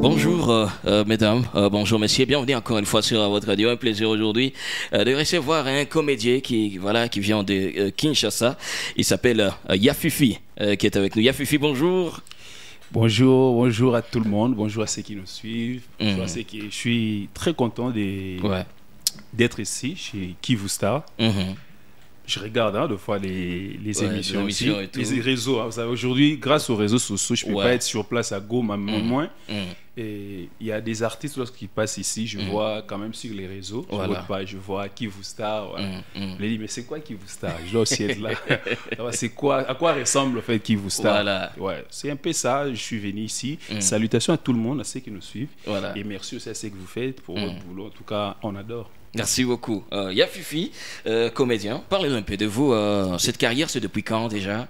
Bonjour mesdames, bonjour messieurs, bienvenue encore une fois sur votre radio. Un plaisir aujourd'hui de recevoir un comédien qui vient de Kinshasa. Il s'appelle Yafifi qui est avec nous. Yafifi, bonjour. Bonjour, bonjour à tout le monde, bonjour à ceux qui nous suivent. Bonjour à ceux qui... Je suis très content d'être ici chez Kivu Star. Je regarde des fois les émissions aussi, les réseaux. Vous savez, aujourd'hui, grâce aux réseaux sociaux, je ne peux pas être sur place à Goma, moins. Et il y a des artistes lorsqu'ils passent ici, je vois quand même sur les réseaux. Je vois Kivu Star. Je me dis, mais c'est quoi Kivu Star? Je dois aussi être là. C'est quoi, à quoi ressemble en fait Kivu Star? C'est un peu ça. Je suis venu ici. Salutations à tout le monde, à ceux qui nous suivent. Et merci aussi à ceux que vous faites pour votre boulot. En tout cas, on adore. Merci beaucoup. Yafifi, comédien, parlez-nous un peu de vous. Cette carrière, c'est depuis quand déjà?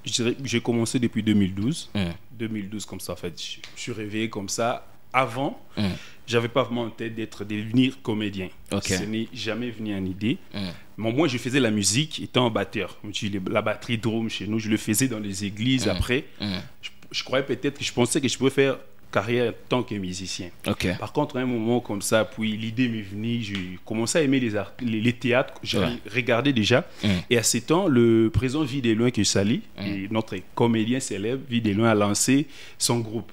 Je dirais que j'ai commencé depuis 2012. 2012, comme ça, en fait. Je suis réveillé comme ça. Avant, j'avais pas vraiment en tête de devenir comédien. Ce n'est jamais venu en idée. Mais moi, je faisais la musique étant batteur. La batterie drum chez nous, je le faisais dans les églises après. Je croyais peut-être que je pensais que je pouvais faire carrière en tant que musicien. Par contre, à un moment comme ça, puis l'idée m'est venue, j'ai commencé à aimer les théâtres, j'ai regardé déjà. Et à ce temps, le président Vidéloin que je salue, notre comédien célèbre, Vidéloin a lancé son groupe.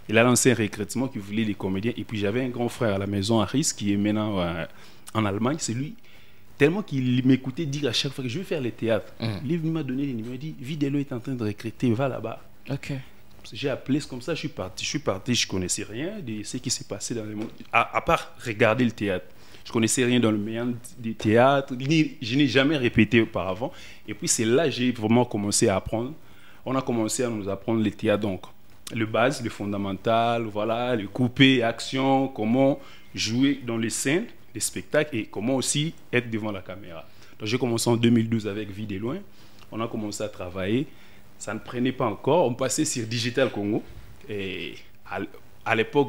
Il a lancé un recrutement qui voulait les comédiens. Et puis j'avais un grand frère à la maison, Aris, qui est maintenant en Allemagne. C'est lui, tellement qu'il m'écoutait dire à chaque fois que je vais faire les théâtres. Il m'a donné les numéros, il dit, Vidéloin est en train de recruter, va là-bas. J'ai appelé comme ça, je suis parti, je connaissais rien de ce qui s'est passé dans le monde, à part regarder le théâtre. Je connaissais rien dans le milieu du théâtre, je n'ai jamais répété auparavant. Et puis c'est là que j'ai vraiment commencé à apprendre. On a commencé à nous apprendre le théâtre, donc le base, le fondamental, voilà, le coupé, action, comment jouer dans les scènes, les spectacles et comment aussi être devant la caméra. Donc j'ai commencé en 2012 avec Vidéloin, on a commencé à travailler. Ça ne prenait pas encore. On passait sur Digital Congo. Et à l'époque,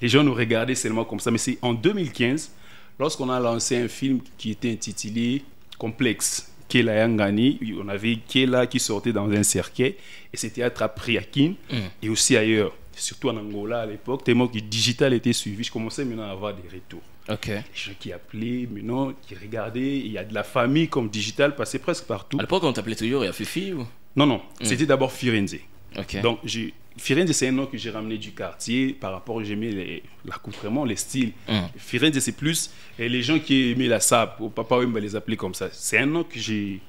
les gens nous regardaient seulement comme ça. Mais c'est en 2015, lorsqu'on a lancé un film qui était intitulé Complexe, Kela Yangani. On avait Kela qui sortait dans un cercueil. Et c'était à Priakin et aussi ailleurs. Surtout en Angola à l'époque. Tellement que Digital était suivi. Je commençais maintenant à avoir des retours. Les gens qui appelaient, maintenant, qui regardaient. Il y a de la famille comme Digital passait presque partout. À l'époque, on t'appelait toujours Yafifi ou... Non, c'était d'abord Firenze. Donc, Firenze, c'est un nom que j'ai ramené du quartier par rapport, j'aimais l'accoutrement, les styles. Firenze, c'est plus les gens qui aimaient la sap, papa va les appeler comme ça. C'est un nom que j'ai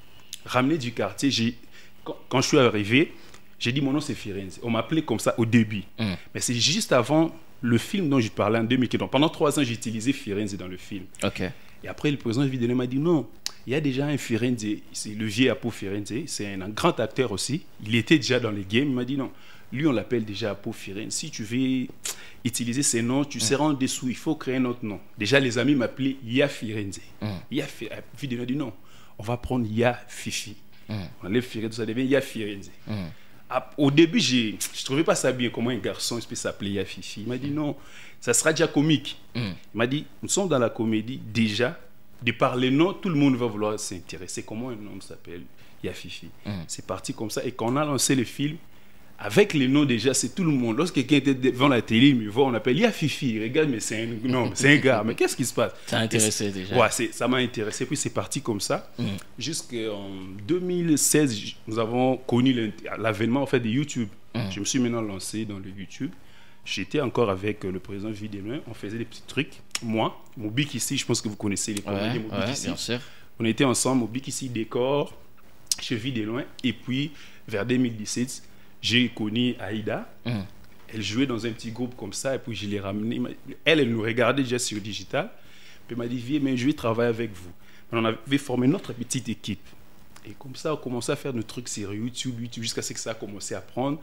ramené du quartier. Quand je suis arrivé, j'ai dit mon nom c'est Firenze. On m'appelait comme ça au début. Mais c'est juste avant le film dont je parlais en 2015. Donc, pendant 3 ans, j'ai utilisé Firenze dans le film. Et après, le président Vidéloin m'a dit non. Il y a déjà un Firenze, c'est le vieux Apo Firenze, c'est un grand acteur aussi. Il était déjà dans les games. Il m'a dit non, lui on l'appelle déjà Apo Firenze. Si tu veux utiliser ces noms, tu seras en dessous, il faut créer un autre nom. Déjà les amis m'appelaient Ya Firenze. Vidéloin a dit non, on va prendre Ya Fifi. On enlève Firenze, ça devient Ya Firenze. Au début, je ne trouvais pas ça bien, comment un garçon peut s'appeler Ya Fifi. Il m'a dit non, ça sera déjà comique. Il m'a dit, nous sommes dans la comédie déjà. De par les noms, tout le monde va vouloir s'intéresser. Comment un homme s'appelle Yafifi. C'est parti comme ça. Et quand on a lancé le film, avec les noms déjà, c'est tout le monde. Lorsque quelqu'un était devant la télé, il me voit, on appelle Yafifi. Il regarde, mais c'est un gars. Mais qu'est-ce qui se passe? Ça a intéressé déjà. Ça m'a intéressé. Puis c'est parti comme ça. Jusqu'en 2016, nous avons connu l'avènement en fait, de YouTube. Je me suis maintenant lancé dans le YouTube. J'étais encore avec le président Vidéloin, on faisait des petits trucs. Moi, Moubik ici, je pense que vous connaissez les comédiens Moubik ici. Bien sûr. On était ensemble, Moubik ici, décor, chez Vidéloin. Et puis, vers 2017, j'ai connu Aïda. Elle jouait dans un petit groupe comme ça, et puis je l'ai ramenée. Elle nous regardait déjà sur Digital. Puis elle m'a dit, viens, mais je vais travailler avec vous. On avait formé notre petite équipe. Et comme ça, on a commencé à faire nos trucs sur YouTube jusqu'à ce que ça a commencé à prendre.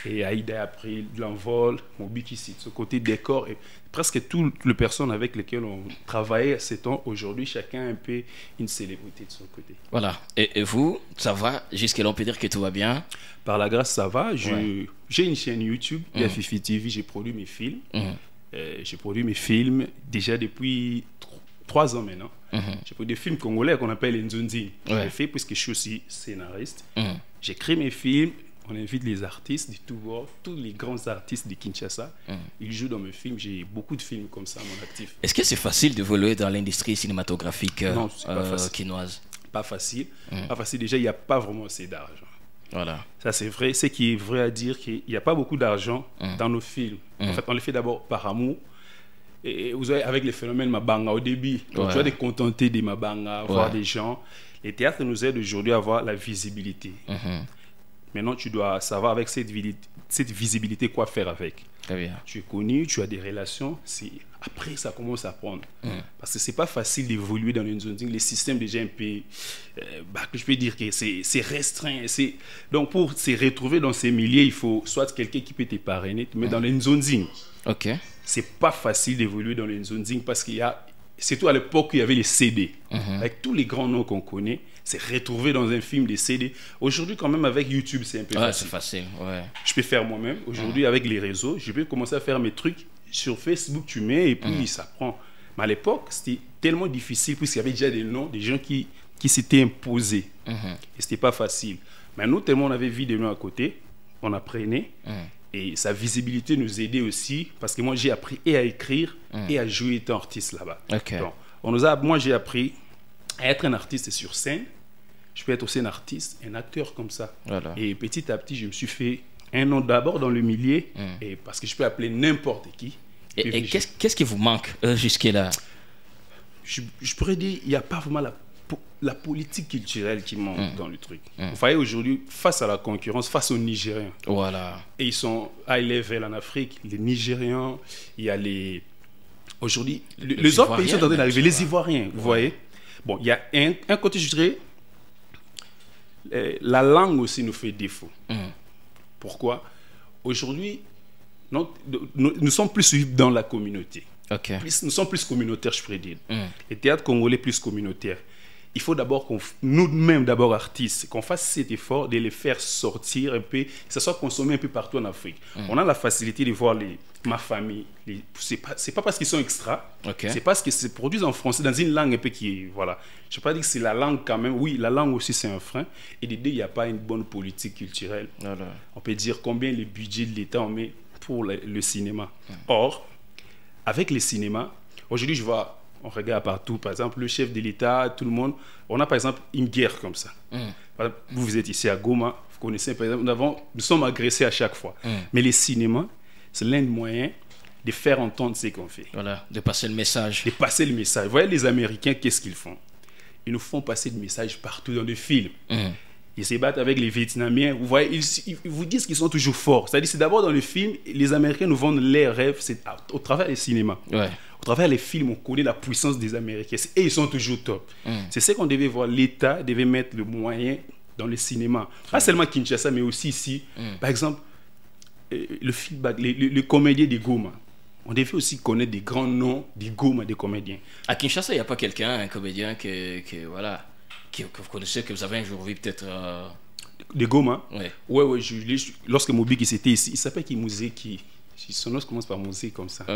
Et Aïda a pris de l'envol, Moubik ici, de ce côté décor. Et presque toutes les personnes avec lesquelles on travaillait à ces temps, aujourd'hui, chacun a un peu une célébrité de son côté. Voilà. Et vous, ça va? Jusqu'à là, on peut dire que tout va bien? Par la grâce, ça va. J'ai une chaîne YouTube, Yafifi TV, j'ai produit mes films. J'ai produit mes films déjà depuis 3 ans maintenant. J'ai produit des films congolais qu'on appelle Nzonzi. J'ai fait puisque je suis aussi scénariste. J'écris mes films. on invite les artistes du tout bord, tous les grands artistes de Kinshasa. Ils jouent dans mes films. J'ai beaucoup de films comme ça à mon actif. Est-ce que c'est facile d'évoluer dans l'industrie cinématographique quinoise? Pas facile. Pas facile. Déjà, il n'y a pas vraiment assez d'argent. Voilà. Ça, c'est vrai. Ce qui est vrai à dire qu'il n'y a pas beaucoup d'argent dans nos films. En fait, on les fait d'abord par amour. Et vous voyez, avec les phénomènes Mabanga au début, donc tu vas te contenter des Mabanga, voir des gens. Les théâtres nous aident aujourd'hui à avoir la visibilité. Maintenant, tu dois savoir avec cette visibilité quoi faire avec. Très bien. Tu es connu, tu as des relations. Après, ça commence à prendre. Parce que c'est pas facile d'évoluer dans une zone. Les systèmes déjà un peu, je peux dire que c'est restreint. Donc, pour se retrouver dans ces milieux, il faut soit quelqu'un qui peut te parrainer, mais dans une zone zing. Ok. C'est pas facile d'évoluer dans une zone zing parce qu'il y a, surtout à l'époque où il y avait les CD, avec tous les grands noms qu'on connaît, c'est retrouver dans un film des CD. Aujourd'hui, quand même, avec YouTube, c'est un peu facile. C'est facile, ouais. Je peux faire moi-même. Aujourd'hui, avec les réseaux, je peux commencer à faire mes trucs sur Facebook, tu mets, et puis ça prend. Mais à l'époque, c'était tellement difficile, puisqu'il y avait déjà des noms, des gens qui s'étaient imposés. Et c'était pas facile. Mais nous, tellement on avait vu des noms à côté, on apprenait. Et sa visibilité nous aidait aussi, parce que moi, j'ai appris et à écrire et à jouer étant artiste là-bas. Okay. Donc, moi, j'ai appris à être un artiste sur scène. Je peux être aussi un artiste, un acteur comme ça. Voilà. Et petit à petit, je me suis fait un nom d'abord dans le milieu, et parce que je peux appeler n'importe qui. Et qu'est-ce qui vous manque jusque-là? Je pourrais dire, il n'y a pas vraiment la politique culturelle qui manque dans le truc. Vous voyez, aujourd'hui, face à la concurrence, face aux Nigériens. Voilà. Et ils sont high level en Afrique. Les Nigérians, il y a les... Aujourd'hui, les autres pays sont en train d'arriver. Les Ivoiriens, vous voyez. Bon, il y a un côté, je dirais, la langue aussi nous fait défaut. Pourquoi? Aujourd'hui, nous sommes plus dans la communauté. Okay. Nous sommes plus communautaires, je pourrais dire. Les théâtres congolais plus communautaires. Il faut d'abord nous-mêmes, d'abord artistes, qu'on fasse cet effort de les faire sortir un peu, que ça soit consommé un peu partout en Afrique. On a la facilité de voir ma famille. C'est pas parce qu'ils sont extra, c'est parce qu'ils se produisent en français, dans une langue un peu qui est... Voilà. Je ne vais pas dire que c'est la langue quand même. Oui, la langue aussi, c'est un frein. Et d'aider, il n'y a pas une bonne politique culturelle. Voilà. On peut dire combien les budgets de l'État on met pour le cinéma. Or, avec le cinéma, aujourd'hui, je vois... On regarde partout, par exemple, le chef de l'État, tout le monde. On a par exemple une guerre comme ça. Vous êtes ici à Goma, vous connaissez, par exemple, nous sommes agressés à chaque fois. Mais les cinémas, c'est l'un des moyens de faire entendre ce qu'on fait. Voilà, de passer le message. De passer le message. Vous voyez, les Américains, qu'est-ce qu'ils font? Ils nous font passer le message partout dans les films. Ils se battent avec les Vietnamiens. Vous voyez, ils vous disent qu'ils sont toujours forts. C'est-à-dire, c'est d'abord dans les films, les Américains nous vendent leurs rêves, c'est au travers des cinémas. Ouais. Au travers les films, on connaît la puissance des Américains. Et ils sont toujours top. C'est ce qu'on devait voir. L'État devait mettre le moyen dans le cinéma. Pas seulement Kinshasa, mais aussi ici. Par exemple, le feedback, les comédiens de Goma. On devait aussi connaître des grands noms de Goma, des comédiens. À Kinshasa, il n'y a pas quelqu'un, un comédien que vous connaissez, que vous avez un jour vu peut-être... De Goma? Ouais. Ouais, lorsque Mobiki était ici, il s'appelle Kimuzeki. Son nom commence par Mosé comme ça.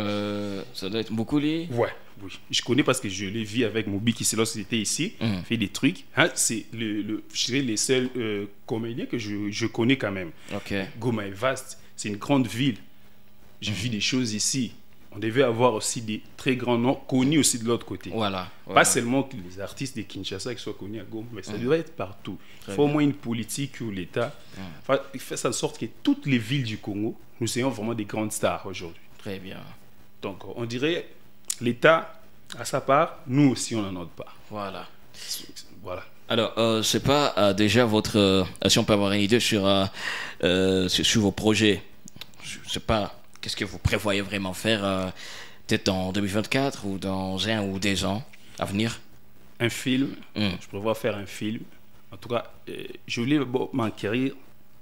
Ça doit être Moukouli. Oui. Je connais parce que je l'ai vu avec Mobiki lorsqu'il était ici. Fait des trucs. C'est je dirais les seuls comédiens que je connais quand même. Goma est vaste. C'est une grande ville. J'ai vu des choses ici. On devait avoir aussi des très grands noms connus aussi de l'autre côté. Voilà. Pas seulement que les artistes de Kinshasa qui soient connus à Goma, mais ça devrait être partout. Il faut au moins une politique où l'État fait en sorte que toutes les villes du Congo, nous ayons vraiment des grandes stars aujourd'hui. Très bien. Donc, on dirait l'État à sa part, nous aussi on a notre part. Voilà. Alors, c'est pas déjà votre... si on peut avoir une idée sur vos projets, je sais pas, qu'est-ce que vous prévoyez vraiment faire peut-être en 2024 ou dans 1 ou 2 ans à venir? Un film, je prévois faire un film. En tout cas, je voulais m'enquérir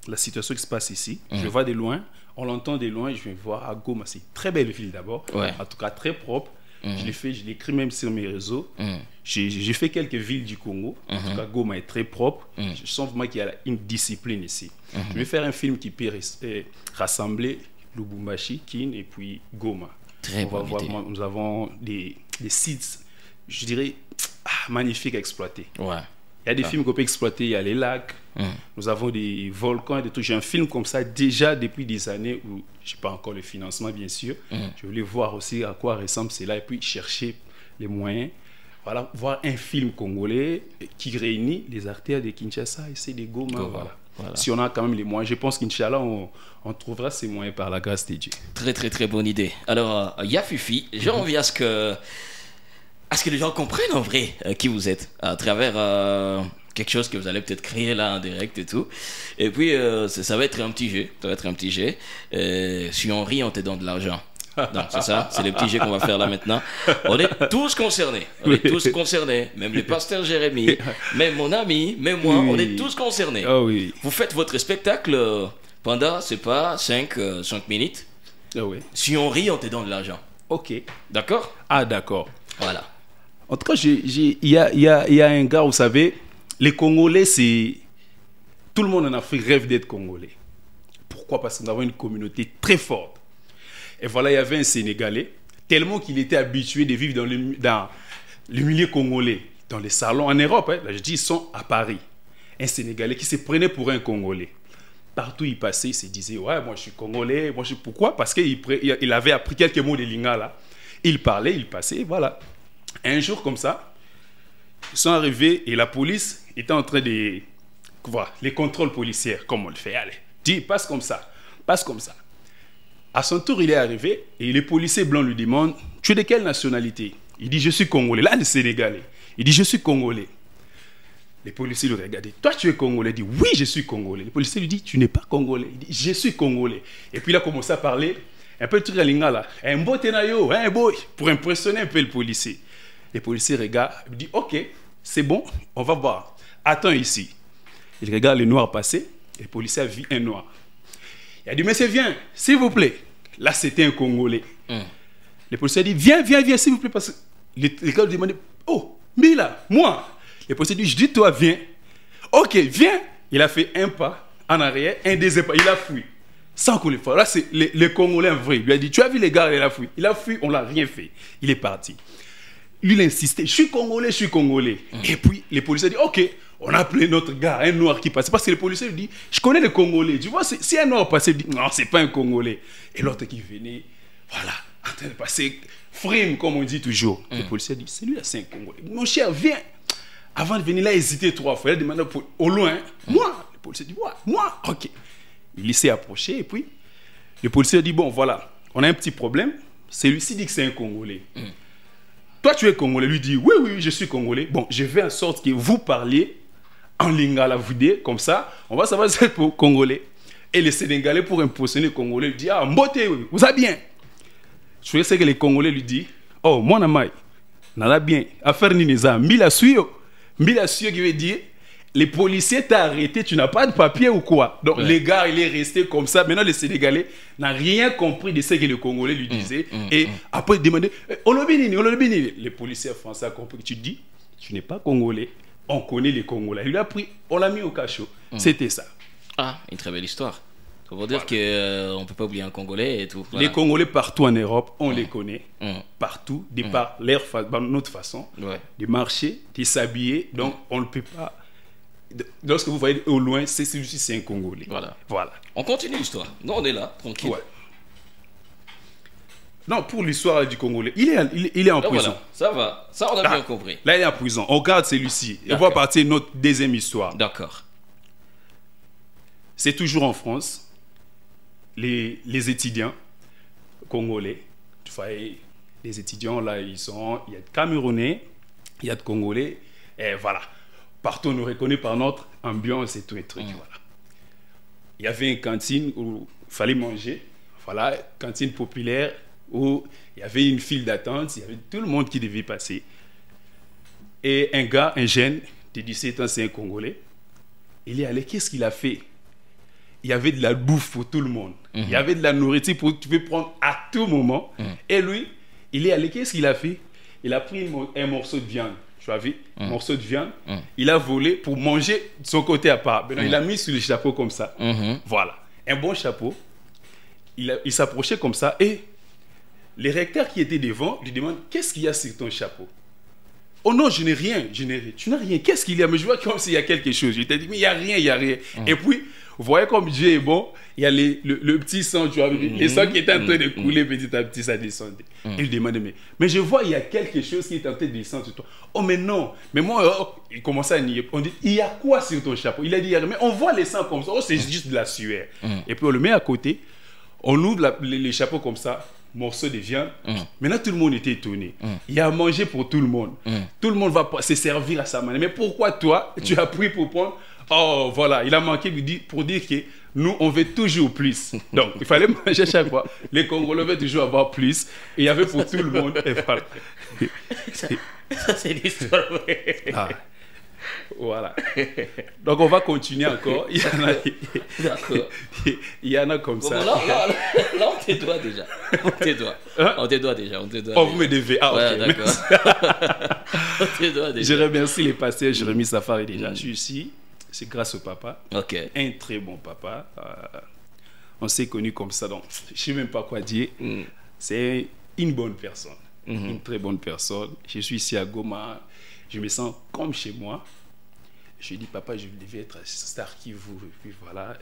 la situation qui se passe ici. Je le vois de loin, on l'entend de loin, je vais voir à Goma. C'est une très belle ville d'abord, en tout cas très propre. Je l'ai écrit même sur mes réseaux. J'ai fait quelques villes du Congo. En tout cas, Goma est très propre. Je sens vraiment qu'il y a une discipline ici. Je vais faire un film qui peut rassembler Lubumbashi, Kin et puis Goma. Très bonne idée. Nous avons des sites, je dirais, magnifiques à exploiter. Il y a des films qu'on peut exploiter, il y a les lacs, nous avons des volcans, des trucs. J'ai un film comme ça déjà depuis des années où je n'ai pas encore le financement, bien sûr. Je voulais voir aussi à quoi ressemble cela et puis chercher les moyens. Voilà, voir un film congolais qui réunit les artères de Kinshasa et c'est des Goma. Voilà. Si on a quand même les moyens, je pense qu'Inch'Allah, on trouvera ces moyens par la grâce de Dieu. Très, très, très bonne idée. Alors, Yafifi, j'ai envie à ce que les gens comprennent en vrai qui vous êtes à travers quelque chose que vous allez peut-être créer là en direct et tout. Et puis, ça va être un petit jeu. Ça va être un petit jeu. Si on rit, on te donne de l'argent. Non, c'est ça, c'est le petit jeu qu'on va faire là maintenant. On est tous concernés. On est tous concernés. Même le pasteur Jérémy, même mon ami, même moi, on est tous concernés. Oh oui. Vous faites votre spectacle pendant, c'est pas, 5 minutes. Oh oui. Si on rit, on te donne de l'argent. Ok. D'accord? Ah, d'accord. Voilà. En tout cas, il y a un gars, vous savez, les Congolais, c'est... Tout le monde en Afrique rêve d'être Congolais. Pourquoi? Parce que nous avons une communauté très forte. Et voilà, il y avait un Sénégalais, tellement qu'il était habitué de vivre dans le milieu congolais, dans les salons en Europe. Là, je dis, ils sont à Paris. Un Sénégalais qui se prenait pour un Congolais. Partout où il passait, il se disait, ouais, moi je suis Congolais. Pourquoi? Parce qu'il avait appris quelques mots de Lingala. Il parlait, il passait, voilà. Un jour comme ça, ils sont arrivés et la police était en train de... Voilà, les contrôles policiers, comme on le fait. Allez, dis, passe comme ça, passe comme ça. À son tour, il est arrivé et les policiers blancs lui demandent « Tu es de quelle nationalité ?» Il dit « Je suis Congolais. » Là, le Sénégalais. Il dit « Je suis Congolais. » Les policiers le regardent. « Toi, tu es Congolais ?» Il dit « Oui, je suis Congolais. » Le policier lui dit « Tu n'es pas Congolais. » Il dit « Je suis Congolais. » Et puis il a commencé à parler un peu de truc à Lingala. « Un beau tenayo, un boy » pour impressionner un peu le policier. Les policiers regardent. Il dit « Ok, c'est bon, on va voir. Attends ici. » Il regarde les noirs passer. Et le policier a vu un noir. Il a dit, monsieur, viens, s'il vous plaît. Là, c'était un Congolais. Le policier a dit, viens, s'il vous plaît. Parce que les gars lui demandaient, oh, Mila, moi. Le policier dit, je dis, toi, viens. Ok, viens. Il a fait un pas en arrière, un deuxième pas. Il a fui. Sans qu'on le fasse. Là, c'est le Congolais vrai. Il lui a dit, tu as vu les gars, il a fui. Il a fui, on ne l'a rien fait. Il est parti. Lui, il insistait, je suis Congolais. Et puis, les policiers disent, ok. On a appelé notre gars, un noir qui passait. Parce que le policier lui dit, je connais les Congolais. Tu vois, si un noir passait, il dit, non, c'est pas un Congolais. Et l'autre qui venait, voilà, en train de passer, frime, comme on dit toujours. Le policier dit, celui-là, c'est un Congolais. Mon cher, viens. Avant de venir là, il hésitait 3 fois. Il a demandé au loin, moi. Le policier dit, ouais, moi. Ok. Il s'est approché et puis, le policier dit, bon, voilà, on a un petit problème. Celui-ci dit que c'est un Congolais. Toi, tu es Congolais. Lui dit, oui, je suis Congolais. Bon, je fais en sorte que vous parliez en lingala voudé, comme ça, on va savoir si c'est pour Congolais. Et les Sénégalais, pour impressionner les Congolais, lui disent, ah, mbote, vous allez bien. Je sais que les Congolais lui disent, oh, mon amai, nada bien, affaire niniza, mila suyo qui veut dire, les policiers t'ont arrêté, tu n'as pas de papier ou quoi. Donc, les gars, il est resté comme ça. Maintenant, les Sénégalais n'ont rien compris de ce que les Congolais lui disaient. Et après, ils demandaient, Olobinini. Les policiers français ont compris que tu dis, tu n'es pas Congolais. On connaît les Congolais. Il a pris, on l'a mis au cachot. C'était ça. Ah, une très belle histoire. Ça veut dire qu'on ne peut pas oublier un Congolais et tout. Voilà. Les Congolais partout en Europe, on les connaît. Partout, de par notre façon de marcher, de s'habiller. Donc, on ne peut pas... Lorsque vous voyez au loin, c'est celui-ci, c'est un Congolais. Voilà. On continue l'histoire. Nous, on est là, tranquille. Ouais. Non, pour l'histoire du Congolais, il est en prison. Voilà. Ça va, ça on a bien compris. Là, il est en prison. On garde celui-ci. Et on va partir notre deuxième histoire. D'accord. C'est toujours en France. Les étudiants congolais, tu vois, les étudiants là, il y a de Camerounais, il y a de Congolais, et voilà. Partout, on nous reconnaît par notre ambiance et tout et truc. Voilà. Il y avait une cantine où il fallait manger. Voilà, cantine populaire où il y avait une file d'attente, il y avait tout le monde qui devait passer. Et un gars, un jeune de 17 ans, c'est un Congolais. Il est allé, qu'est-ce qu'il a fait? Il y avait de la bouffe pour tout le monde. Il y avait de la nourriture pour tu peux prendre à tout moment. Et lui, il est allé, qu'est-ce qu'il a fait? Il a pris un morceau de viande. Tu as vu? Un morceau de viande. Il a volé pour manger de son côté à part. Il l'a mis sur le chapeau comme ça. Voilà. Un bon chapeau. Il s'approchait comme ça et les recteurs qui étaient devant lui demandent, qu'est-ce qu'il y a sur ton chapeau? Oh non, je n'ai rien. Tu n'as rien. Qu'est-ce qu'il y a? Mais je vois comme s'il y a quelque chose. Je t'ai dit, mais il n'y a rien, il n'y a rien. Et puis, vous voyez comme Dieu est bon. Il y a le petit sang, tu vois, le sang qui est en train de couler petit à petit, ça descendait. Il demandait, mais je vois, il y a quelque chose qui est en train de descendre sur toi. Oh, mais non. Mais moi, il commençait à nier. On dit, il y a quoi sur ton chapeau? Il a dit, mais on voit les sangs comme ça. Oh, c'est juste de la sueur. Et puis, on le met à côté. On ouvre les chapeaux comme ça. Morceau de viande. Maintenant, tout le monde était étonné. Il y a à manger pour tout le monde. Tout le monde va se servir à sa manière. Mais pourquoi toi, tu as pris pour prendre? Oh, voilà. Il a manqué pour dire que nous, on veut toujours plus. Donc, il fallait manger chaque fois. Les Congolais veulent toujours avoir plus. Et il y avait pour tout le monde. Et voilà. Ça, c'est l'histoire. Ah. Voilà. Donc, on va continuer encore. Il y en a, d'accord. Il y en a comme ça. Là, on te doit déjà. On te doit déjà. Oh, vous me devez. Ah, ouais, ok. D'accord. On te doit déjà. Je remercie les pasteurs Jérémy Safari déjà. Je suis ici. C'est grâce au papa. Ok. Un très bon papa. On s'est connus comme ça. Donc, je ne sais même pas quoi dire. C'est une bonne personne. Une très bonne personne. Je suis ici à Goma. Je me sens comme chez moi. Je lui ai dit, papa, je devais être star qui vous. Et puis voilà.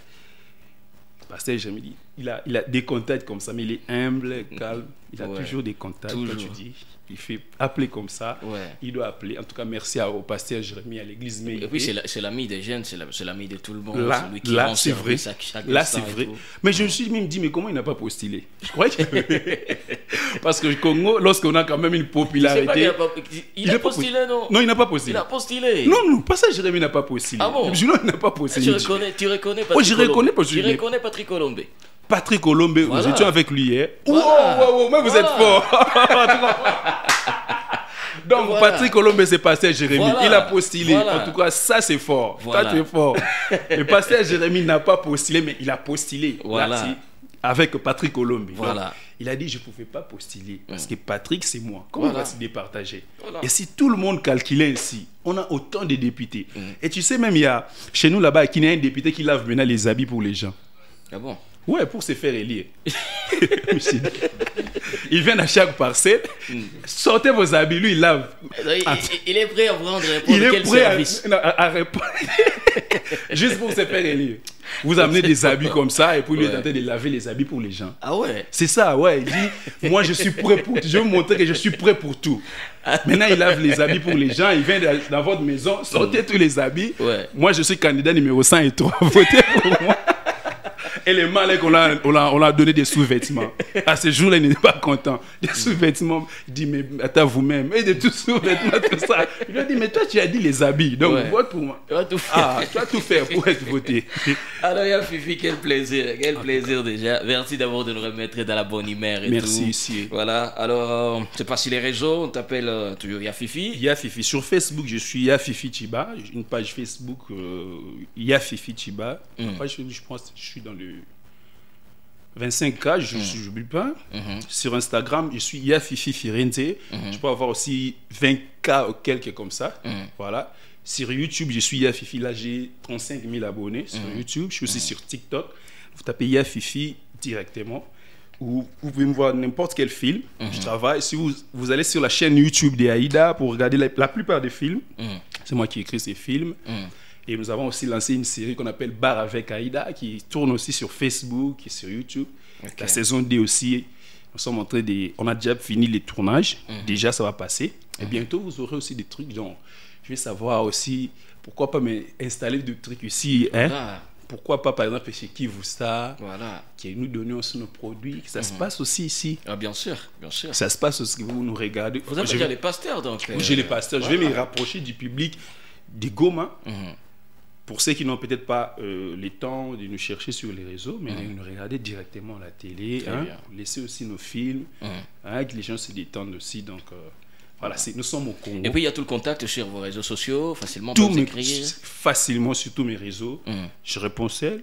Parce que Jérémy dit, il a des contacts comme ça, mais il est humble, calme. Il a toujours des contacts. Toujours. Quand tu dis, il fait appeler comme ça. Ouais. Il doit appeler. En tout cas, merci au pasteur Jérémy, à l'église. Mais et puis, c'est l'ami des jeunes, c'est l'ami de tout le monde. Là, c'est vrai. Là, c'est vrai. Mais je me suis même dit, mais comment il n'a pas postulé? Je croyais que... Parce que le Congo, lorsqu'on a quand même une popularité... Il a postulé, non? Non, il n'a pas postulé. Il a postulé. Non, pas ça, Jérémy n'a pas postulé. Ah bon? Je il n'a pas postulé. Tu reconnais Patrick Colombe? Je reconnais parce que... Tu reconnais Patrick Colombe? Patrick Colombe, voilà. nous étions avec lui hier. Voilà. Wow, mais vous êtes fort. Donc, voilà. Patrick Colombe, c'est pasteur Jérémy. Voilà. Il a postulé. Voilà. En tout cas, ça, c'est fort. Voilà. Ça, c'est fort. Le pasteur Jérémy n'a pas postulé, mais il a postulé. Voilà. Là, avec Patrick Colombe. Voilà. Donc, il a dit, je ne pouvais pas postuler parce que Patrick, c'est moi. Comment on va se départager? Et si tout le monde calculait ainsi, on a autant de députés. Et tu sais, même, il y a chez nous là-bas, qu'il y a un député qui lave maintenant les habits pour les gens. Ah bon? Ouais, pour se faire élire. Il vient à chaque parcelle, sortez vos habits, lui il lave. Il est prêt à prendre quel service à répondre. Juste pour se faire élire. Vous amenez des habits comme ça et puis lui il est en train de laver les habits pour les gens. Ah ouais? C'est ça, ouais. Il dit, moi je suis prêt pour tout. Je vais vous montrer que je suis prêt pour tout. Maintenant il lave les habits pour les gens, il vient dans votre maison, sortez tous les habits. Ouais. Moi je suis candidat numéro 103, votez pour moi. Et les malins qu'on a donné des sous-vêtements. À ce jour-là, il n'est pas content. Des sous-vêtements. Il dit, mais attends vous-même. Et des sous-vêtements, tout ça. Je lui ai dit, mais toi, tu as dit les habits. Donc, vote pour moi. Tu vas tout faire. Tu vas tout faire pour être voté. Alors, Yafifi, quel plaisir. Quel plaisir déjà. Merci d'abord de nous remettre dans la bonne humeur et merci, tout. Merci. Voilà. Alors, c'est pas sur les réseaux. On t'appelle toujours Yafifi. Yafifi. Sur Facebook, je suis Yafifi Chiba. Une page Facebook Yafifi Chiba. Je pense que je suis dans le 25K, je n'oublie pas. Sur Instagram, je suis Yafifi Firenze. Je peux avoir aussi 20K ou quelques comme ça. Voilà. Sur YouTube, je suis Yafifi. Là, j'ai 35 000 abonnés sur YouTube. Je suis aussi sur TikTok. Vous tapez Yafifi directement. Ou vous pouvez me voir n'importe quel film. Je travaille. Si vous allez sur la chaîne YouTube de Aïda pour regarder la plupart des films, c'est moi qui écris ces films. Et nous avons aussi lancé une série qu'on appelle Bar avec Aïda, qui tourne aussi sur Facebook et sur YouTube. Okay. La saison 2 aussi, nous sommes en train on a déjà fini les tournages. Déjà, ça va passer. Et bientôt, vous aurez aussi des trucs. Donc, je vais savoir aussi, pourquoi pas m'installer des trucs ici. Hein? Pourquoi pas, par exemple, chez Kivousta, qui nous donnons aussi nos produits. Ça se passe aussi ici. Ah, bien sûr, bien sûr. Ça se passe aussi, vous nous regardez. Vous avez déjà les pasteurs, donc. J'ai les pasteurs. Je vais me rapprocher du public de Goma. Pour ceux qui n'ont peut-être pas le temps de nous chercher sur les réseaux, mais de nous regarder directement à la télé, laisser aussi nos films, que les gens se détendent aussi. Donc, voilà, nous sommes au Congo. Et puis, il y a tout le contact sur vos réseaux sociaux, facilement pour écrire. Facilement sur tous mes réseaux. Je réponds seul.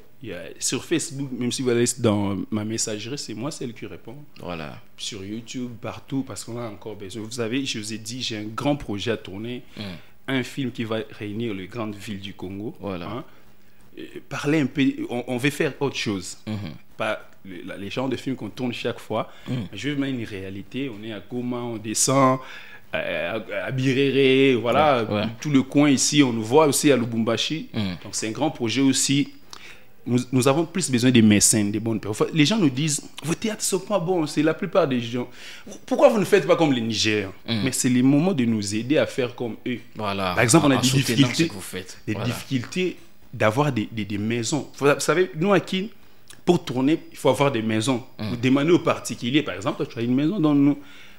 Sur Facebook, même si vous allez dans ma messagerie, c'est moi celle qui répond. Voilà. Sur YouTube, partout, parce qu'on a encore besoin. Vous savez, je vous ai dit, j'ai un grand projet à tourner. Un film qui va réunir les grandes villes du Congo. Voilà. Parler un peu, on veut faire autre chose. Pas les genres de films qu'on tourne chaque fois. Je veux mettre une réalité. On est à Goma, on descend. à Birere, voilà, tout le coin ici, on nous voit aussi à Lubumbashi. Donc c'est un grand projet aussi. Nous avons plus besoin des mécènes, des bonnes personnes. Les gens nous disent, vos théâtres ne sont pas bons, c'est la plupart des gens. Pourquoi vous ne faites pas comme les Nigériens? Mais c'est le moment de nous aider à faire comme eux. Voilà. Par exemple, on a des difficultés d'avoir des maisons. Vous savez, nous à Kin, pour tourner, il faut avoir des maisons. Vous demandez aux particuliers, par exemple, tu as une maison dans nous.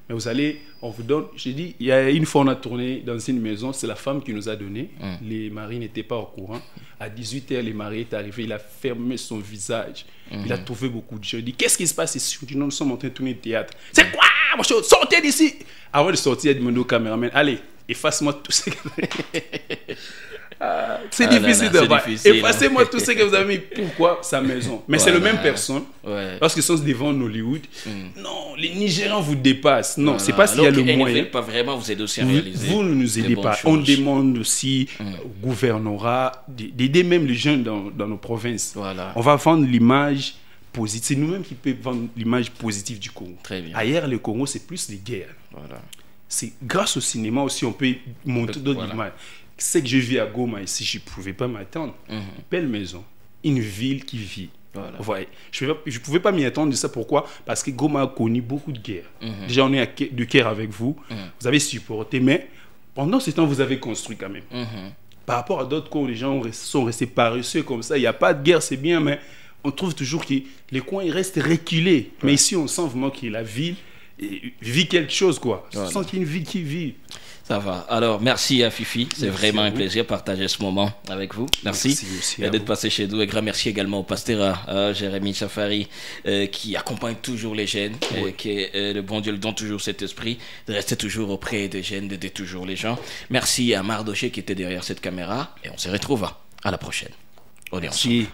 Mais vous allez, on vous donne. J'ai dit, il y a une fois on a tourné dans une maison, c'est la femme qui nous a donné. Les maris n'étaient pas au courant. À 18h, le mari est arrivé, il a fermé son visage. Il a trouvé beaucoup de gens. Il dit, qu'est-ce qui se passe ici? Je dis, non, nous sommes en train de tourner le théâtre. C'est quoi, mon cher? Sortez d'ici! Avant de sortir, il a demandé au caméraman, allez, efface-moi tout ce que c'est difficile de voir. Effacez-moi tout ce que vous avez mis. Pourquoi? Sa maison. Mais c'est le même personne. Lorsqu'ils sont devant Hollywood, non, les Nigérians vous dépassent. Non, c'est pas s'il y a le moyen. Ils ne veulent pas vraiment vous aider aussi à réaliser. Vous ne nous aidez pas. On demande aussi au gouvernorat d'aider même les jeunes dans nos provinces. On va vendre l'image positive. C'est nous-mêmes qui pouvons vendre l'image positive du Congo. Très bien. Ailleurs, le Congo, c'est plus des guerres. C'est grâce au cinéma aussi, on peut montrer d'autres images. Ce que je vis à Goma ici, je ne pouvais pas m'attendre. Belle maison, une ville qui vit. Je ne pouvais pas m'y attendre de ça. Pourquoi? Parce que Goma a connu beaucoup de guerres. Déjà, on est de cœur avec vous. Vous avez supporté, mais pendant ce temps, vous avez construit quand même. Par rapport à d'autres coins, les gens sont restés paresseux comme ça. Il n'y a pas de guerre, c'est bien, mais on trouve toujours que les coins ils restent reculés. Mais ici, on sent vraiment que la ville vit quelque chose, quoi. On sent qu'il y a une ville qui vit. Ça va. Alors, merci à Fifi. C'est vraiment un plaisir de partager ce moment avec vous. Merci d'être passé chez nous. Et grand merci également au pasteur Jérémy Safari qui accompagne toujours les jeunes, qui est le bon Dieu, le donne toujours cet esprit de rester toujours auprès des jeunes, d'aider toujours les gens. Merci à Mardoché qui était derrière cette caméra et on se retrouve à la prochaine. On est ensemble.